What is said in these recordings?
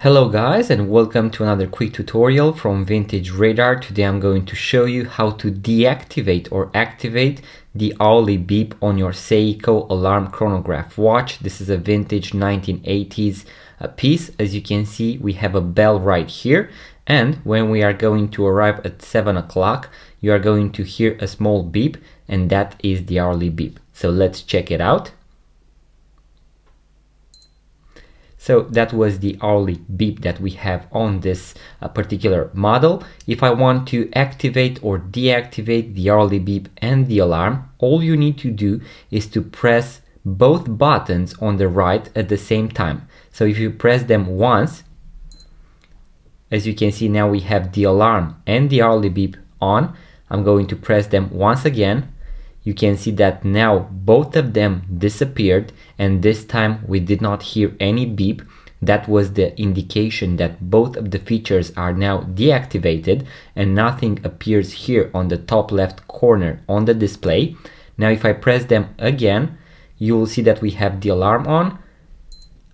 Hello guys, and welcome to another quick tutorial from Vintage Radar. Today I'm going to show you how to deactivate or activate the hourly beep on your Seiko alarm chronograph watch. This is a vintage 1980s piece. As you can see, we have a bell right here, and when we are going to arrive at 7 o'clock, you are going to hear a small beep, and that is the hourly beep. So let's check it out. So that was the hourly beep that we have on this particular model. If I want to activate or deactivate the hourly beep and the alarm, all you need to do is to press both buttons on the right at the same time. So if you press them once, as you can see, now we have the alarm and the hourly beep on. I'm going to press them once again. You can see that now both of them disappeared, and this time we did not hear any beep. That was the indication that both of the features are now deactivated and nothing appears here on the top left corner on the display. Now if I press them again, you will see that we have the alarm on.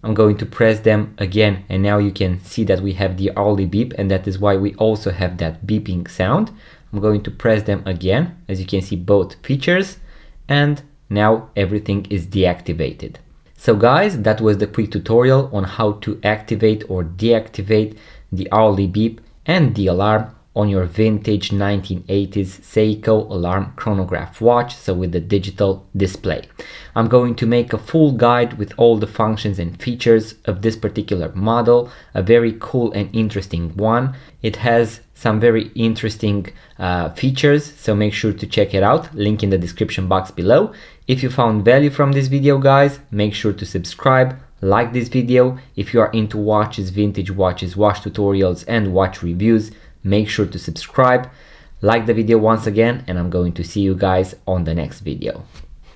I'm going to press them again, and now you can see that we have the hourly beep, and that is why we also have that beeping sound. I'm going to press them again. As you can see, both features, and now everything is deactivated. So guys, that was the quick tutorial on how to activate or deactivate the hourly beep and the alarm on your vintage 1980s Seiko alarm chronograph watch, so with the digital display. I'm going to make a full guide with all the functions and features of this particular model, a very cool and interesting one. It has some very interesting features, so make sure to check it out, link in the description box below. If you found value from this video guys, make sure to subscribe, like this video. If you are into watches, vintage watches, watch tutorials and watch reviews, make sure to subscribe, like the video once again, and I'm going to see you guys on the next video.